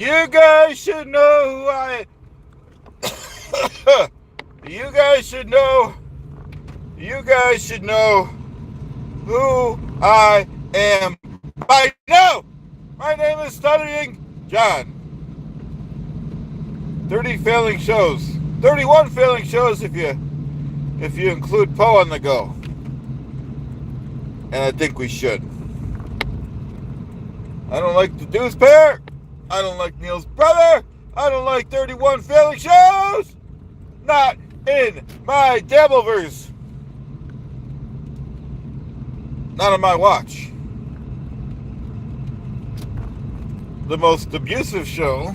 You guys should know who I. you guys should know. You guys should know who I am by now. My name is Stuttering John. 30 failing shows. 31 failing shows if you include Poe on the go. And I think we should. I don't like the Deuce Pair. I don't like Neil's brother. I don't like 31 failing shows. Not in my Dabbleverse. Not on my watch. The most abusive show,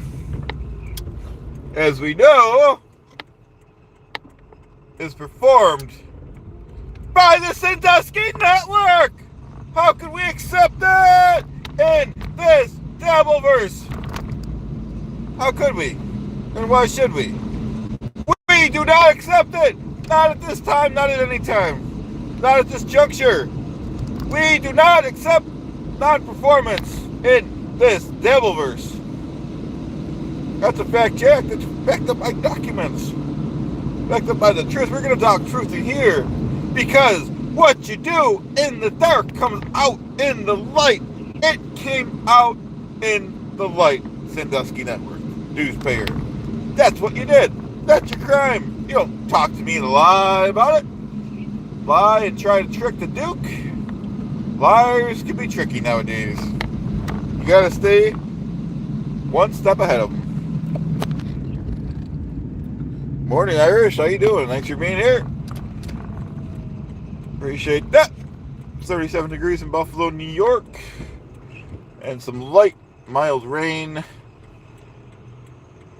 as we know, is performed by the Sandusky Network. How could we accept that in this Dabbleverse? How could we? And why should we? We do not accept it. Not at this time, not at any time. Not at this juncture. We do not accept non-performance in this Dabbleverse. That's a fact check. That's backed up by documents. Backed up by the truth. We're going to talk truth in here. Because what you do in the dark comes out in the light. It came out in the light. Sandusky Network. Newspayer. That's what you did. That's your crime. You don't talk to me and lie about it. Lie and try to trick the Duke. Liars can be tricky nowadays. You gotta stay one step ahead of them. Morning, Irish. How you doing? Thanks for being here. Appreciate that. 37 degrees in Buffalo, New York. And some light, mild rain.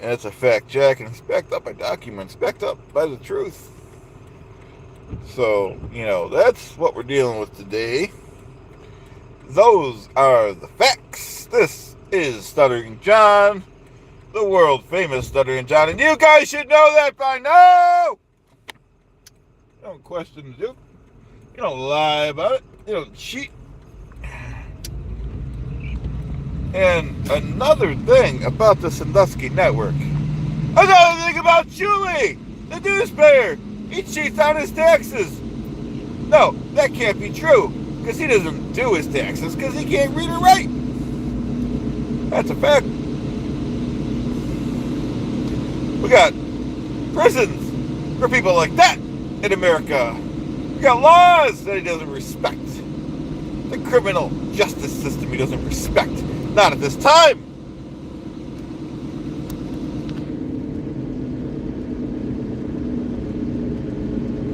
And it's a fact check, and it's backed up by documents, backed up by the truth. So, that's what we're dealing with today. Those are the facts. This is Stuttering John, the world famous Stuttering John, and you guys should know that by now. You don't question the Duke. You don't lie about it. You don't cheat. And another thing about the Sandusky Network. Another thing about Julie, the newspayer. He cheats on his taxes. No, that can't be true. Because he doesn't do his taxes. Because he can't read or write. That's a fact. We got prisons for people like that in America. We got laws that he doesn't respect. The criminal justice system he doesn't respect. Not at this time.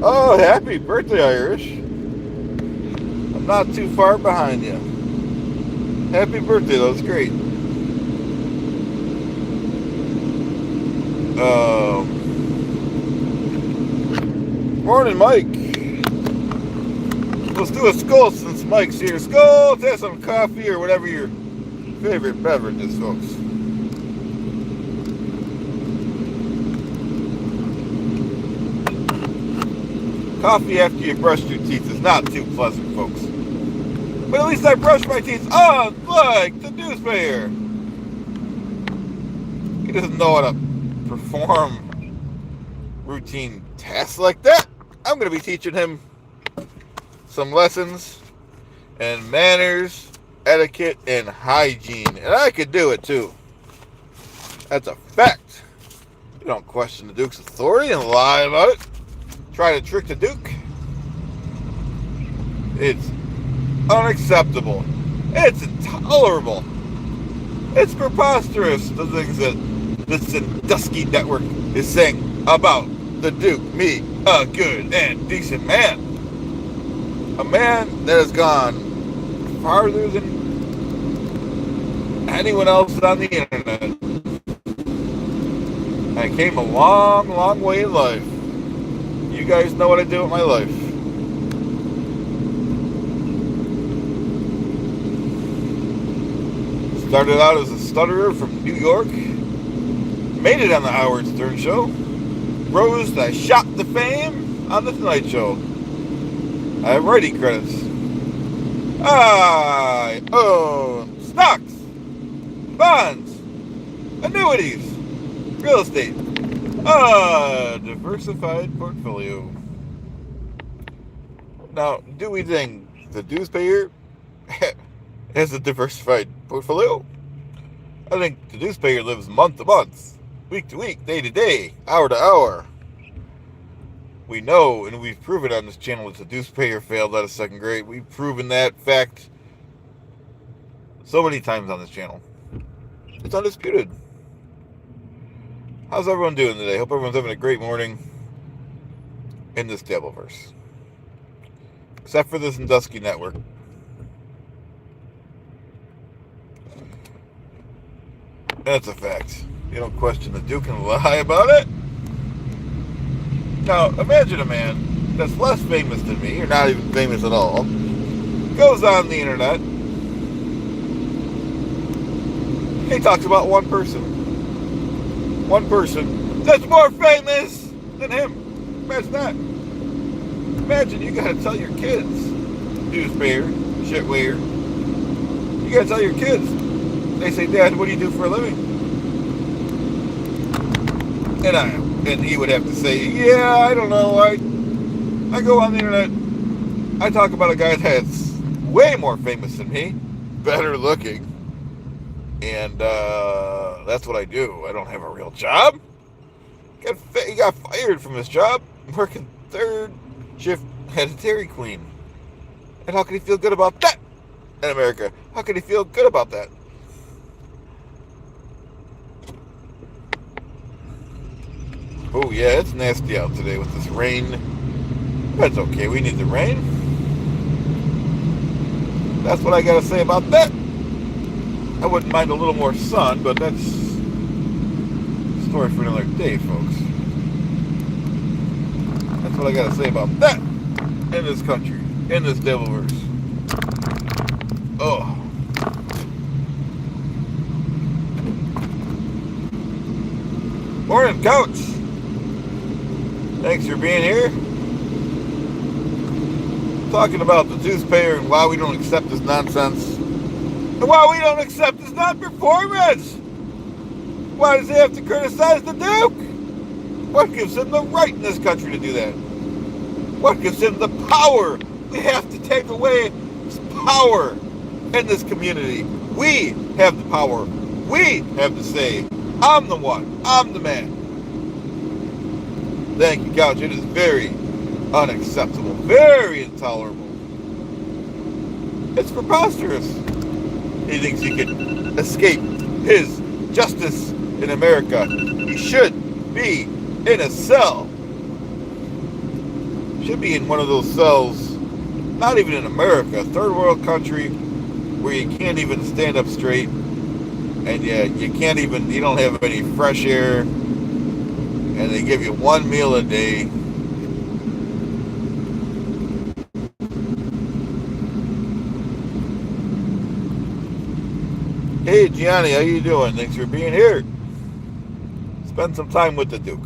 Oh, happy birthday, Irish. I'm not too far behind you. Happy birthday, that was great. Morning, Mike. Let's do a skull since Mike's here. Skull, have some coffee or whatever your favorite beverage is, folks. Coffee after you brush your teeth is not too pleasant, folks. But at least I brush my teeth unlike the newspayer. He doesn't know how to perform routine tasks like that. I'm going to be teaching him some lessons and manners, etiquette, and hygiene. And I could do it too. That's a fact. You don't question the Duke's authority and lie about it. Try to trick the Duke. It's unacceptable. It's intolerable. It's preposterous, the things that the Sandusky Network is saying about the Duke, me, a good and decent man. A man that has gone farther than anyone else on the internet. I came a long, long way in life. You guys know what I do with my life. Started out as a stutterer from New York. Made it on the Howard Stern Show. Rose to shot to fame on the Tonight Show. I have writing credits. I own stocks, bonds, annuities, real estate, a diversified portfolio. Now, do we think the dues payer has a diversified portfolio? I think the dues payer lives month to month, week to week, day to day, hour to hour. We know, and we've proven on this channel, that the dues payer failed out of second grade. We've proven that fact so many times on this channel. It's undisputed. How's everyone doing today? Hope everyone's having a great morning in this Devilverse. Except for this Indusky network. That's a fact. You don't question the Duke and lie about it. Now, imagine a man that's less famous than me, or not even famous at all, goes on the internet. He talks about one person. One person that's more famous than him. Imagine that. Imagine you gotta tell your kids, dues payer, shit weir. You gotta tell your kids. They say, Dad, what do you do for a living? And he would have to say, yeah, I don't know. I go on the internet. I talk about a guy that's way more famous than me, better looking. And that's what I do. I don't have a real job. He got fired from his job working third shift at a Dairy Queen. And how can he feel good about that in America? How can he feel good about that? Oh yeah, it's nasty out today with this rain. That's okay, we need the rain. That's what I gotta say about that. I wouldn't mind a little more sun, but that's a story for another day, folks. That's what I gotta say about that in this country, in this Devilverse. Oh. Morning, Coach. Thanks for being here. Talking about the dues payer and why we don't accept this nonsense. And why we don't accept his non-performance. Why does he have to criticize the Duke? What gives him the right in this country to do that? What gives him the power? We have to take away his power in this community. We have the power. We have the say. I'm the one. I'm the man. Thank you, Couch. It is very unacceptable. Very intolerable. It's preposterous. He thinks he can escape his justice in America. He should be in a cell. Should be in one of those cells, not even in America, a third world country where you can't even stand up straight, and you can't even, you don't have any fresh air, and they give you one meal a day. Hey Gianni, how you doing? Thanks for being here. Spend some time with the Duke.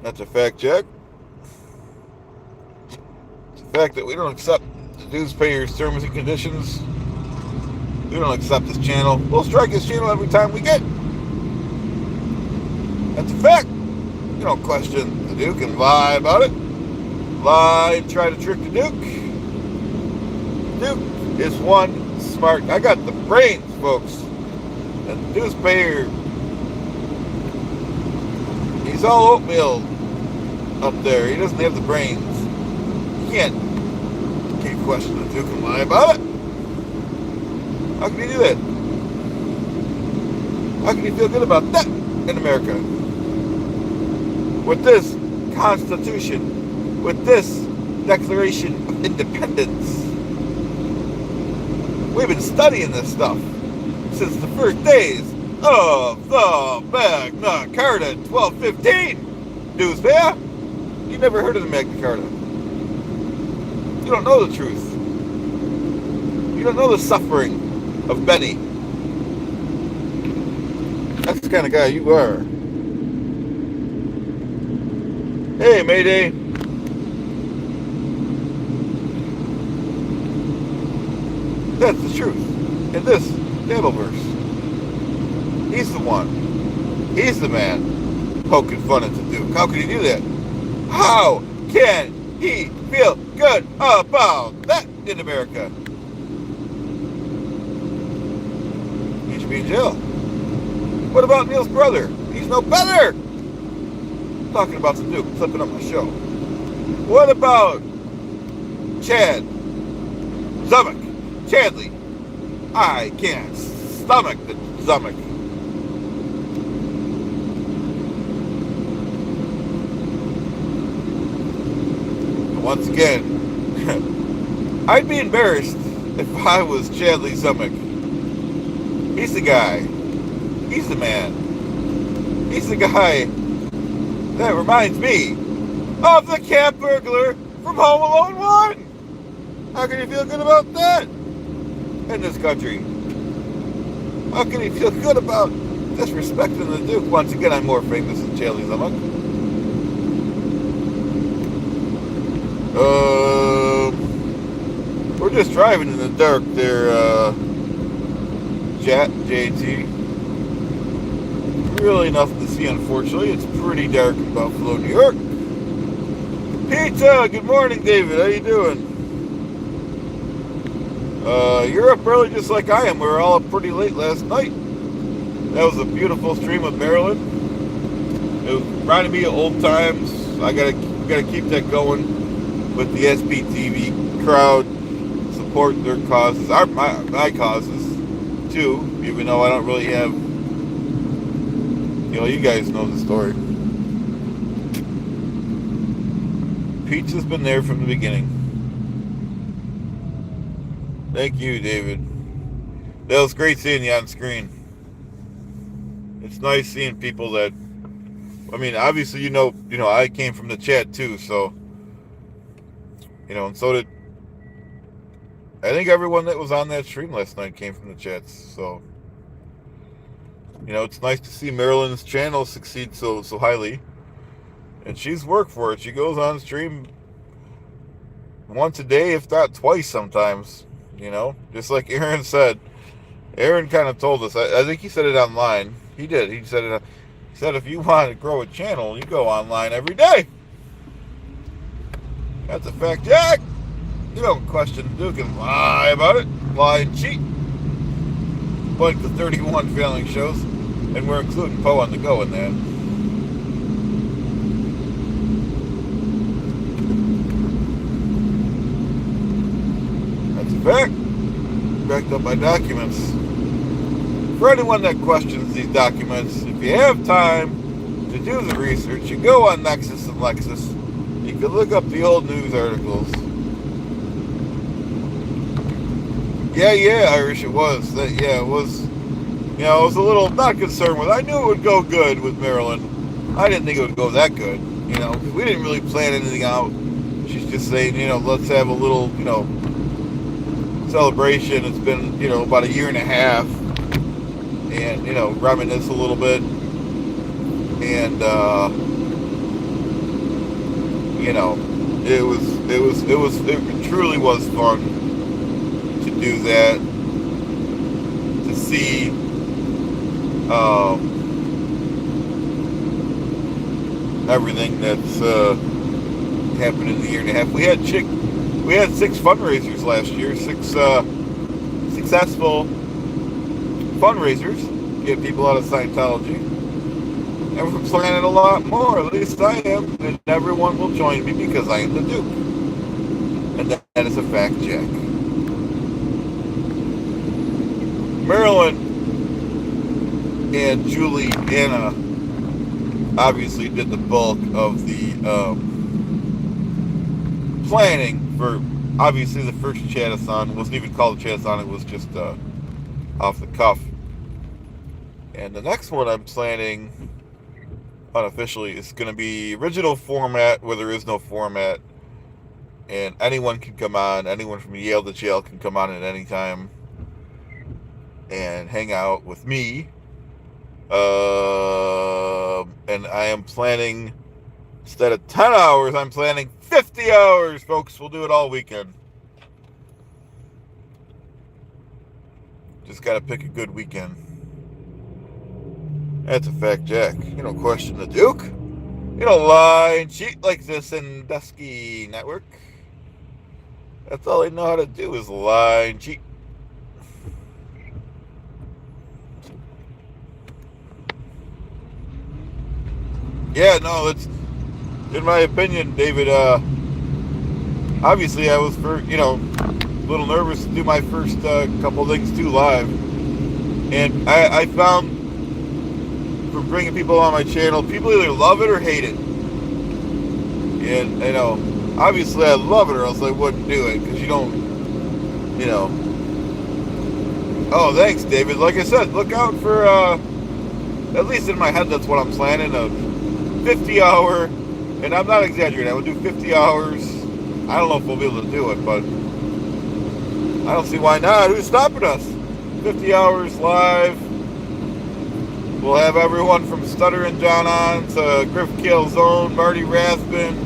That's a fact check. It's a fact that we don't accept the dues payers' terms and conditions. We don't accept this channel. We'll strike this channel every time we get. That's a fact. You don't question the Duke and lie about it. Lie and try to trick the Duke. The Duke is one smart. I got the brains, folks. And the dues payer, he's all oatmeal up there. He doesn't have the brains. You can't question the Duke and lie about it. How can he do that? How can he feel good about that in America? With this Constitution, with this Declaration of Independence. We've been studying this stuff since the first days of the Magna Carta 1215. Dues payer? You never heard of the Magna Carta. You don't know the truth. You don't know the suffering of Benny. That's the kind of guy you are. Hey, Mayday. That's the truth in this Devilverse. He's the one. He's the man poking fun at the Duke. How could he do that? How can he feel good about that in America? He should be in jail. What about Neil's brother? He's no better. I'm talking about the Duke, flipping up my show. What about Chad? Stomach. Chadley. I can't stomach the stomach. Once again, I'd be embarrassed if I was Chadley Stomach. He's the guy. He's the man. He's the guy that reminds me of the cat burglar from Home Alone 1. How can you feel good about that in this country? How can you feel good about disrespecting the Duke? Once again, I'm more famous than Chadley Stomach. We're just driving in the dark there, JT. Really nothing to see, unfortunately. It's pretty dark in Buffalo, New York. Pizza, good morning, David. How you doing? You're up early just like I am. We were all up pretty late last night. That was a beautiful stream of Maryland. It was reminding me of old times. We gotta keep that going with the SPTV crowd. Support their causes, my causes too. Even though I don't really have, you guys know the story. Pizza's been there from the beginning. Thank you, David. That was great seeing you on screen. It's nice seeing people that, obviously, I came from the chat too, so, and so did, I think everyone that was on that stream last night came from the chats, so, it's nice to see Marilyn's channel succeed so highly, and she's worked for it. She goes on stream once a day, if not twice sometimes, just like Aaron said. Aaron kind of told us, I think he said it online. He did. He said it. He said if you want to grow a channel, you go online every day. That's a fact, Jack. You don't question Duke and lie about it. Lie and cheat. Like the 31 failing shows. And we're including Poe on the go in that. That's a fact. Backed up by documents. For anyone that questions these documents, if you have time to do the research, you go on Nexus and Lexus. You can look up the old news articles. Yeah, Irish, it was. It was. I was a little not concerned with it. I knew it would go good with Maryland. I didn't think it would go that good. We didn't really plan anything out. She's just saying, let's have a little, celebration. It's been, about a year and a half. And, reminisce a little bit. And, it truly was fun to do that. To see, everything that's, happened in the year and a half. We had 6 fundraisers last year, 6, successful fundraisers, get people out of Scientology, and we're planning a lot more. At least I am, and everyone will join me because I am the Duke, and that is a fact, Jack. Marilyn and Juliana obviously did the bulk of the planning for, obviously, the first chat-a-thon. It wasn't even called a chat-a-thon, it was just off the cuff. And the next one I'm planning unofficially is going to be original format where there is no format, and anyone can come on. Anyone from Yale to jail can come on at any time and hang out with me. And I am planning, instead of 10 hours, I'm planning 50 hours, folks. We'll do it all weekend. Just got to pick a good weekend. That's a fact, Jack. You don't question the Duke. You don't lie and cheat like this in Dusky Network. That's all they know how to do is lie and cheat. Yeah, no, it's in my opinion, David. Obviously, I was a little nervous to do my first couple things too live, and I found from bringing people on my channel, people either love it or hate it. And obviously, I love it, or else I wouldn't do it because you don't, you know. Oh, thanks, David. Like I said, look out for at least in my head, that's what I'm planning, a 50-hour, and I'm not exaggerating, I would do 50 hours. I don't know if we'll be able to do it, but I don't see why not. Who's stopping us? 50 hours live. We'll have everyone from Stuttering John on to Griff Calzone, Marty Rathbun,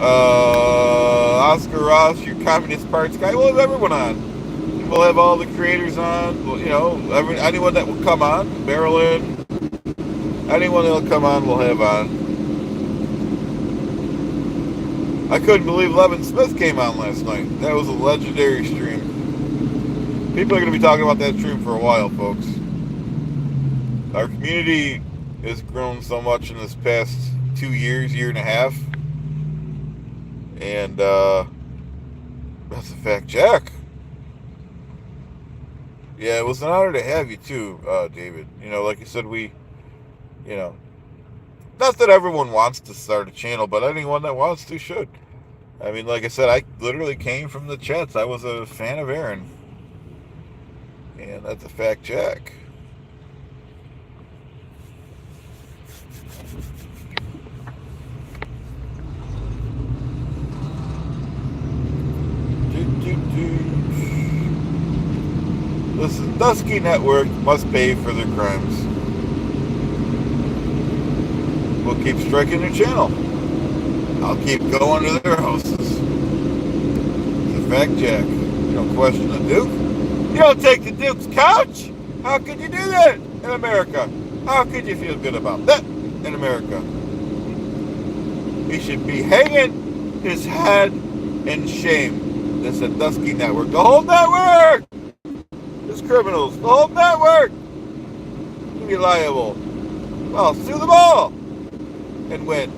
Oscar Ross, your Communist Parts guy. We'll have everyone on. We'll have all the creators on. Anyone that will come on. Marilyn. Anyone that will come on, we'll have on. I couldn't believe Levin Smith came on last night. That was a legendary stream. People are going to be talking about that stream for a while, folks. Our community has grown so much in this past 2 years, year and a half. And that's a fact, Jack. Yeah, it was an honor to have you too, David. Like you said, not that everyone wants to start a channel, but anyone that wants to should. I mean, like I said, I literally came from the chats. I was a fan of Aaron. And that's a fact, Jack. Listen, Dusky Network must pay for their crimes. We'll keep striking their channel. I'll keep going to their houses. It's a fact, Jack. You don't question the Duke. You don't take the Duke's couch. How could you do that in America? How could you feel good about that in America? He should be hanging his head in shame. This is a Dusky Network. The whole network is criminals. The whole network to be liable. Well, sue them all and win.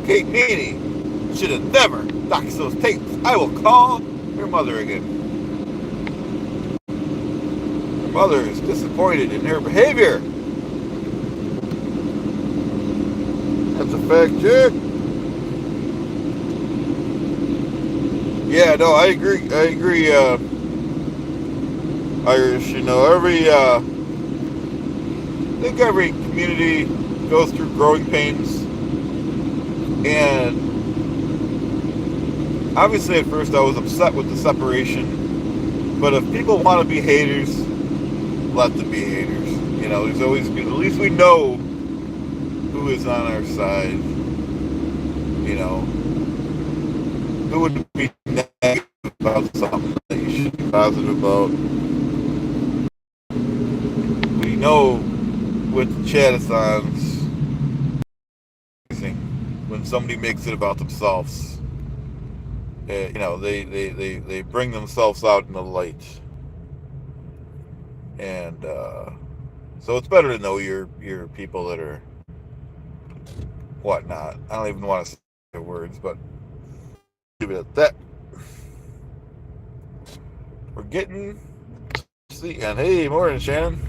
Kate Meany should have never doxed those tapes. I will call her mother again. Her mother is disappointed in her behavior. That's a fact, Jack. Yeah, no, I agree. Irish, I think every community goes through growing pains. And obviously at first I was upset with the separation. But if people want to be haters, let them be haters. There's always, at least we know who is on our side. Who would be negative about something that you should be positive about. We know with the chat-a-thons, when somebody makes it about themselves, they bring themselves out in the light. And so it's better to know your people that are whatnot. I don't even want to say the words, but leave it at that. We're getting to the end. Hey, morning, Shannon.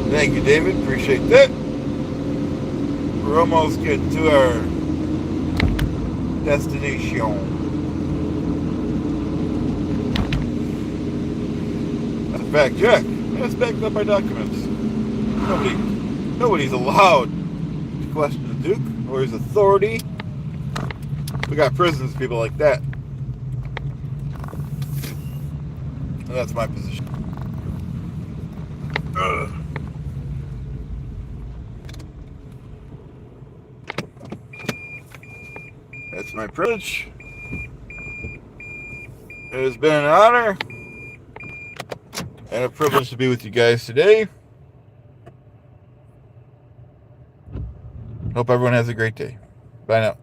Thank you, David. Appreciate that. We're almost getting to our destination. That's a fact, Jack. That's backed up by documents. Nobody's allowed to question the Duke or his authority. We got prisons, people like that. And that's my position. Ugh. That's my privilege. It has been an honor and a privilege to be with you guys today. Hope everyone has a great day. Bye now.